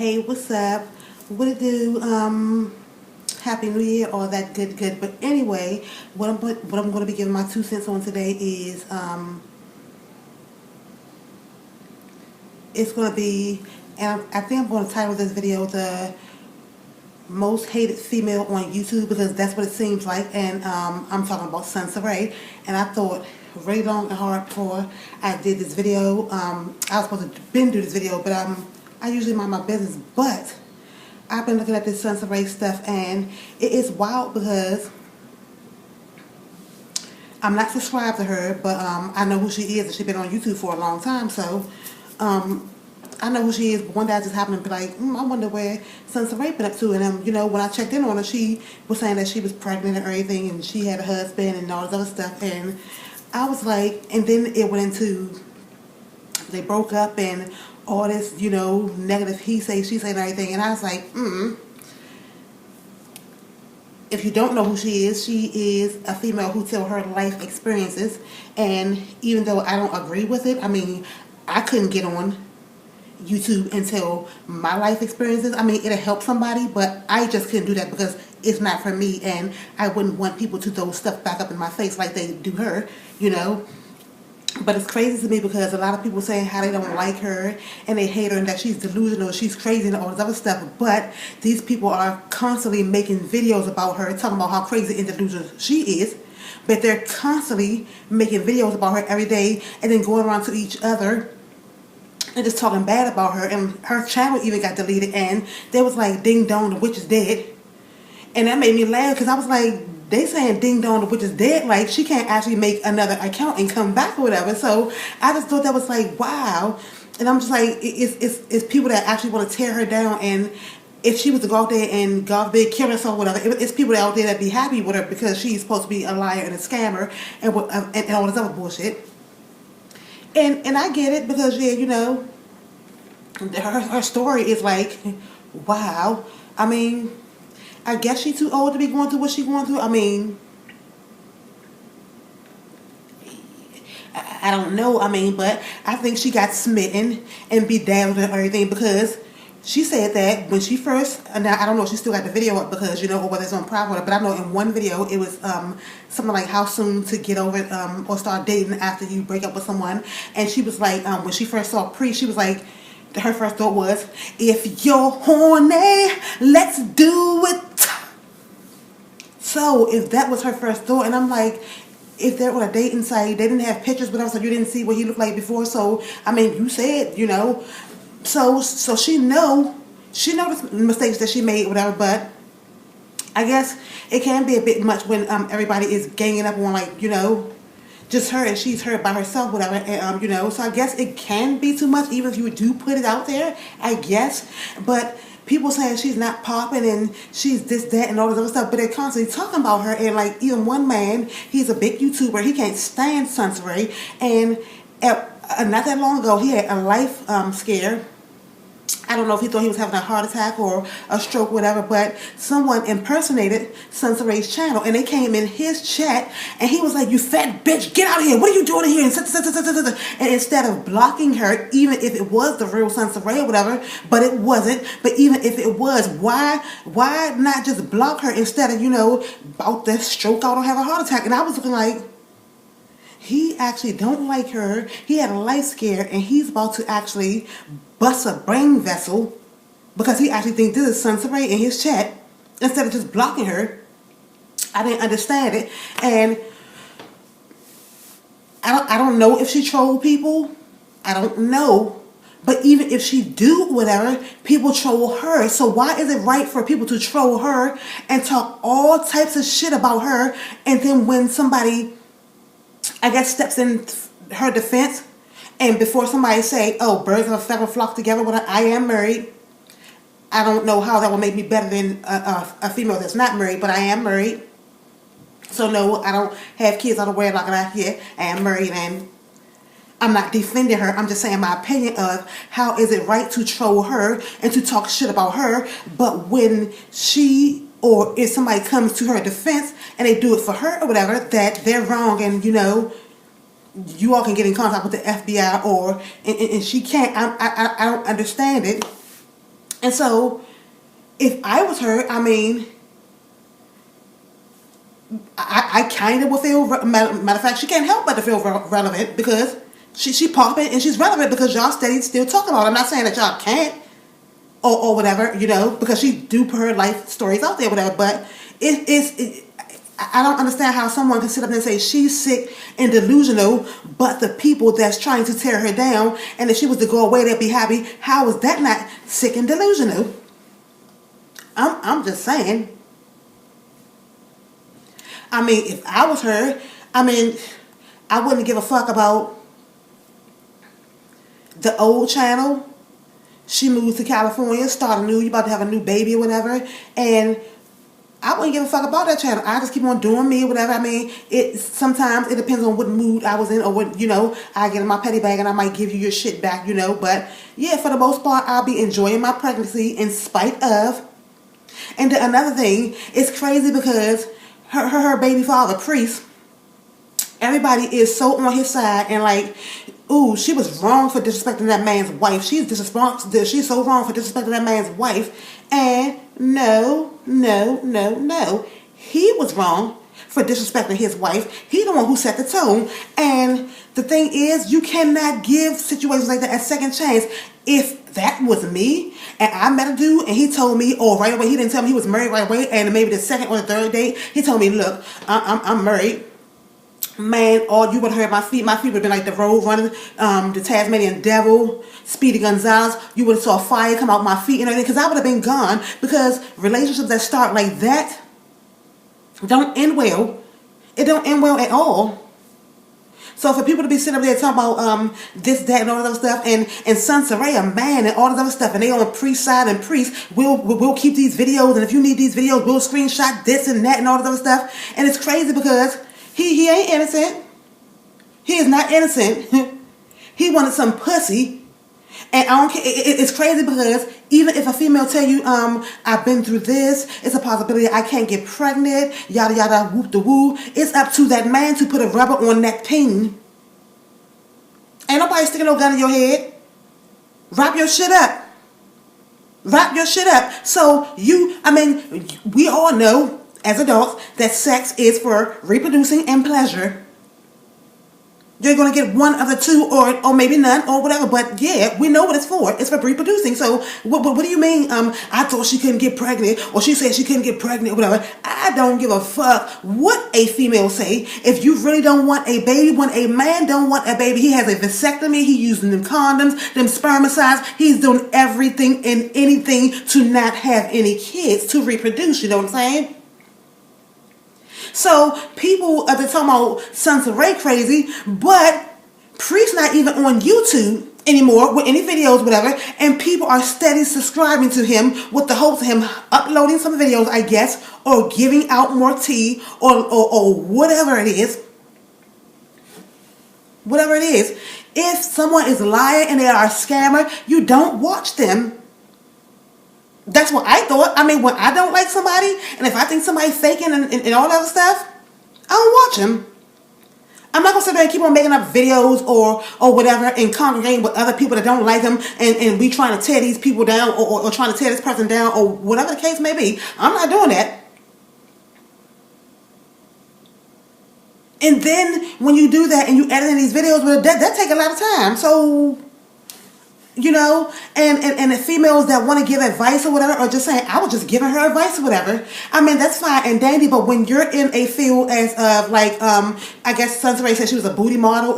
Hey, what's up? What it do? Happy New Year, all that good. But anyway, what I'm going to be giving my 2 cents on today is it's going to be, and I think I'm going to title this video the most hated female on YouTube, because that's what it seems like. And I'm talking about Soncerae. And I thought really long and hard before I did this video. I was supposed to been do this video, but I usually mind my business. But I've been looking at this Soncerae stuff, and it is wild because I'm not subscribed to her, but I know who she is, and she's been on YouTube for a long time. So I know who she is, but one day I just happened to be like, I wonder where Soncerae been up to. And when I checked in on her, she was saying that she was pregnant and everything, and she had a husband and all this other stuff. And I was like, and then it went into, they broke up and all this, negative he say, she say and everything. And I was like, if you don't know who she is a female who tell her life experiences. And even though I don't agree with it, I couldn't get on YouTube and tell my life experiences. It'll help somebody, but I just couldn't do that because it's not for me, and I wouldn't want people to throw stuff back up in my face like they do her, But it's crazy to me because a lot of people saying how they don't like her and they hate her and that she's delusional, she's crazy and all this other stuff. But these people are constantly making videos about her, talking about how crazy and delusional she is. But they're constantly making videos about her every day and then going around to each other and just talking bad about her. And her channel even got deleted, and they was like, ding dong, the witch is dead. And that made me laugh because I was like, they saying ding dong, the witch is dead, like she can't actually make another account and come back or whatever. So I just thought that was like, wow. And I'm just like, it's people that actually want to tear her down. And if she was to go out there and God forbid kill herself or whatever, it's people out there that be happy with her because she's supposed to be a liar and a scammer and all this other bullshit. And I get it because her story is like, wow. I guess she's too old to be going through what she's going through. I don't know. But I think she got smitten and bedazzled and everything because she said that when she first, now I don't know if she still got the video up because, or whether it's on private, but I know in one video it was something like how soon to get over it or start dating after you break up with someone. And she was like, when she first saw Pre, she was like, her first thought was, if you're horny, let's do it. So if that was her first thought, and I'm like, if they're on a dating site, they didn't have pictures, but also you didn't see what he looked like before. So you said, so she know the mistakes that she made, whatever. But I guess it can be a bit much when everybody is ganging up on just her, and she's her by herself, whatever. And so I guess it can be too much, even if you do put it out there, I guess. But people saying she's not popping and she's this, that, and all this other stuff, but they're constantly talking about her. And even one man, he's a big YouTuber, he can't stand Soncerae, and not that long ago he had a life scare. I don't know if he thought he was having a heart attack or a stroke, whatever, but someone impersonated Soncerae's channel, and they came in his chat, and he was like, you fat bitch, get out of here, what are you doing here? And instead of blocking her, even if it was the real Soncerae or whatever, but it wasn't, but even if it was, why not just block her instead of, about that stroke out or have a heart attack? And I was looking like, he actually don't like her. He had a life scare, and he's about to actually bust a brain vessel because he actually thinks this is Soncerae in his chat instead of just blocking her. I didn't understand it, and I don't know if she trolled people. I don't know. But even if she do whatever, people troll her. So why is it right for people to troll her and talk all types of shit about her, and then when somebody, I guess, steps in her defense, and before somebody say, oh, birds of a feather flock together, when I am married, I don't know how that will make me better than a female that's not married, but I am married. So no, I don't have kids out of wedlock, and I am married, and I'm not defending her. I'm just saying my opinion of how is it right to troll her and to talk shit about her, but when she or if somebody comes to her defense and they do it for her or whatever, that they're wrong, and you all can get in contact with the FBI, and she can't. I don't understand it. And so, if I was her, I mean, I kind of would feel, matter of fact, she can't help but to feel relevant because she popping and she's relevant because y'all steady still talking about her. I'm not saying that y'all can't or whatever, you know, because she do put her life stories out there, whatever, but I don't understand how someone can sit up and say she's sick and delusional, but the people that's trying to tear her down, and if she was to go away, they'd be happy. How is that not sick and delusional? I'm just saying. I mean, if I was her, I mean, I wouldn't give a fuck about the old channel. She moved to California, started new, you about to have a new baby or whatever, and I wouldn't give a fuck about that channel. I just keep on doing me, whatever. I mean, sometimes it depends on what mood I was in or what, you know, I get in my petty bag and I might give you your shit back, you know. But yeah, for the most part, I'll be enjoying my pregnancy in spite of. And then another thing, it's crazy because her baby father, Priest, everybody is so on his side and like, ooh, she was wrong for disrespecting that man's wife. She's so wrong for disrespecting that man's wife. And no. He was wrong for disrespecting his wife. He's the one who set the tone. And the thing is, you cannot give situations like that a second chance. If that was me, and I met a dude, and he told me, or right away, he didn't tell me he was married right away, and maybe the second or the third date, he told me, look, I'm married. Man, all you would have heard my feet would have been like the road running, the Tasmanian Devil, Speedy Gonzales. You would have saw fire come out my feet and everything, because I would have been gone. Because relationships that start like that don't end well. It don't end well at all. So for people to be sitting up there talking about this, that, and all that other stuff, and Soncerae, a man, and all this other stuff, and they on the priest side, and priest, we'll keep these videos, and if you need these videos, we'll screenshot this and that and all this other stuff. And it's crazy because he ain't innocent. He is not innocent. He wanted some pussy. And I don't care. It's crazy because even if a female tell you, I've been through this, it's a possibility I can't get pregnant, yada yada, whoop the woo. It's up to that man to put a rubber on that pin. Ain't nobody sticking no gun in your head. Wrap your shit up. Wrap your shit up. So we all know as adults that sex is for reproducing and pleasure. You're going to get one of the two or maybe none or whatever. But yeah, we know what it's for. It's for reproducing. So what do you mean? I thought she couldn't get pregnant, or she said she couldn't get pregnant or whatever. I don't give a fuck what a female say. If you really don't want a baby, when a man don't want a baby, he has a vasectomy. He using them condoms, them spermicides. He's doing everything and anything to not have any kids, to reproduce. You know what I'm saying? So people are talking about Soncerae crazy, but Priest not even on YouTube anymore with any videos, whatever, and people are steady subscribing to him with the hopes of him uploading some videos, I guess, or giving out more tea, or whatever it is. Whatever it is. If someone is lying and they are a scammer, you don't watch them. That's what I thought. I mean, when I don't like somebody, and if I think somebody's faking and all that other stuff, I don't watch them. I'm not going to sit there and keep on making up videos or whatever and congregating with other people that don't like them, and we trying to tear these people down or trying to tear this person down or whatever the case may be. I'm not doing that. And then when you do that and you edit in these videos, well, that take a lot of time. So, you know, and the females that want to give advice or whatever, or just saying, I was just giving her advice or whatever. I mean, that's fine and dandy, but when you're in a field as of like, I guess Soncerae said she was a booty model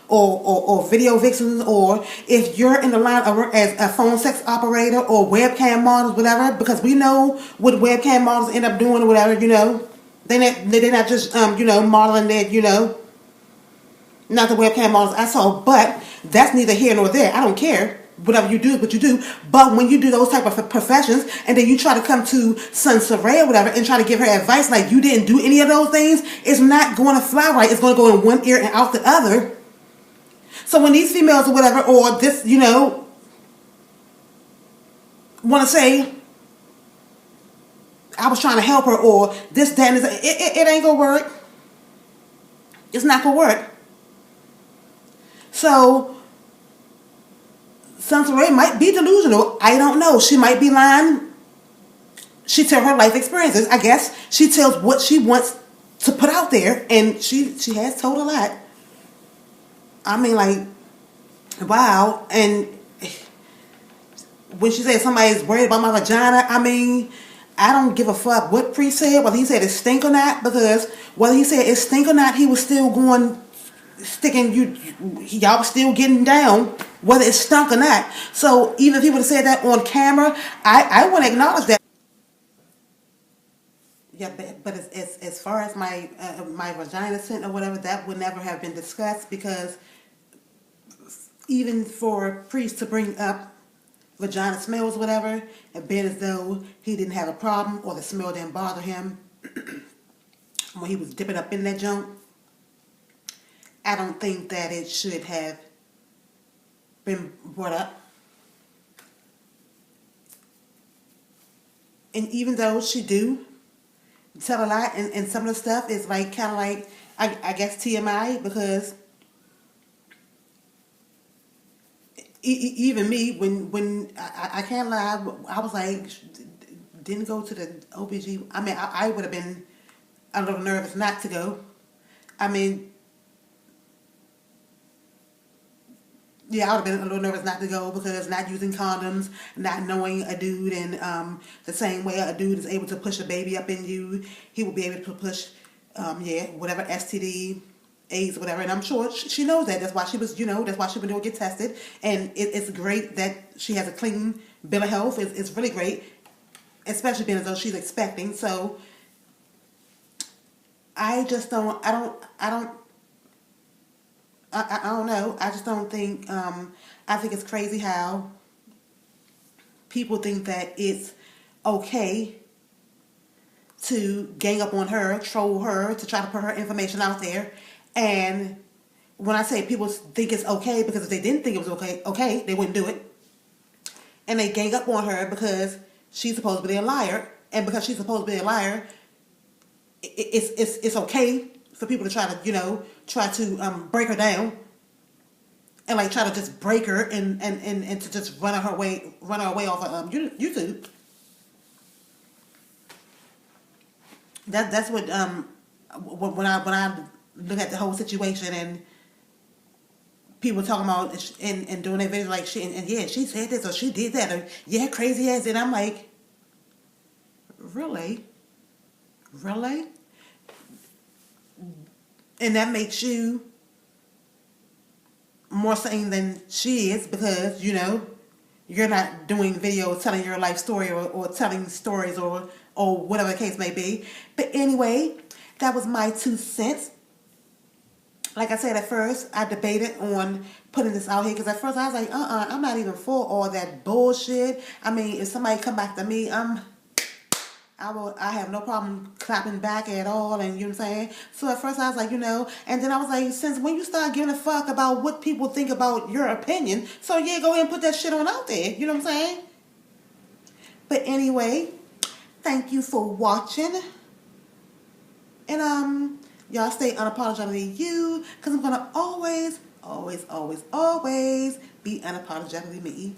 or video vixen, or if you're in the line of work as a phone sex operator or webcam models, whatever, because we know what webcam models end up doing or whatever, you know. They're not just, modeling that, not the webcam models I saw, but that's neither here nor there. I don't care. Whatever you do is what you do. But when you do those type of professions and then you try to come to Soncerae or whatever and try to give her advice like you didn't do any of those things, it's not going to fly right. It's going to go in one ear and out the other. So when these females or whatever, or this, want to say, I was trying to help her, or this, that, and this, it ain't going to work. It's not going to work. So Soncerae might be delusional. I don't know. She might be lying. She tells her life experiences. I guess she tells what she wants to put out there, and she has told a lot. I mean, like, wow. And when she said somebody's worried about my vagina, I mean, I don't give a fuck what Priest said, whether he said it stink or not, because whether he said it stink or not, he was still going, sticking, y'all was still getting down, whether it stunk or not. So even if he would have said that on camera, I wouldn't acknowledge that. Yeah, but as far as my vagina scent or whatever, that would never have been discussed, because even for Priest to bring up vagina smells, whatever, and being as though he didn't have a problem or the smell didn't bother him when he was dipping up in that junk, I don't think that it should have been brought up. And even though she do tell a lot, and some of the stuff is like kind of like, I guess TMI, because even me, when I can't lie, I was like, didn't go to the OBG. I mean, I would have been a little nervous not to go. I mean, yeah, I would have been a little nervous not to go, because not using condoms, not knowing a dude, and the same way a dude is able to push a baby up in you, he will be able to push, whatever STD, AIDS, whatever. And I'm sure she knows that. That's why she was, that's why she been doing get tested. And it's great that she has a clean bill of health. It's really great, especially being as though she's expecting. So I just don't. I don't know. I just don't think. I think it's crazy how people think that it's okay to gang up on her, troll her, to try to put her information out there. And when I say people think it's okay, because if they didn't think it was okay, they wouldn't do it. And they gang up on her because she's supposed to be a liar, and because she's supposed to be a liar, it's okay for people to try to break her down, and like try to just break her, and to just run her away off of YouTube. That's what when I look at the whole situation, and people talking about and doing their videos like she said this or she did that, or crazy ass, and I'm like, really, and that makes you more sane than she is, because you're not doing videos telling your life story, or telling stories, or whatever the case may be. But anyway, that was my 2 cents. Like I said, at first I debated on putting this out here, because at first I was like, I'm not even for all that bullshit. I mean, if somebody come back to me, I have no problem clapping back at all, and you know what I'm saying? So at first I was like, and then I was like, since when you start giving a fuck about what people think about your opinion, so yeah, go ahead and put that shit on out there, you know what I'm saying? But anyway, thank you for watching, and y'all stay unapologetically you, because I'm gonna always be unapologetically me.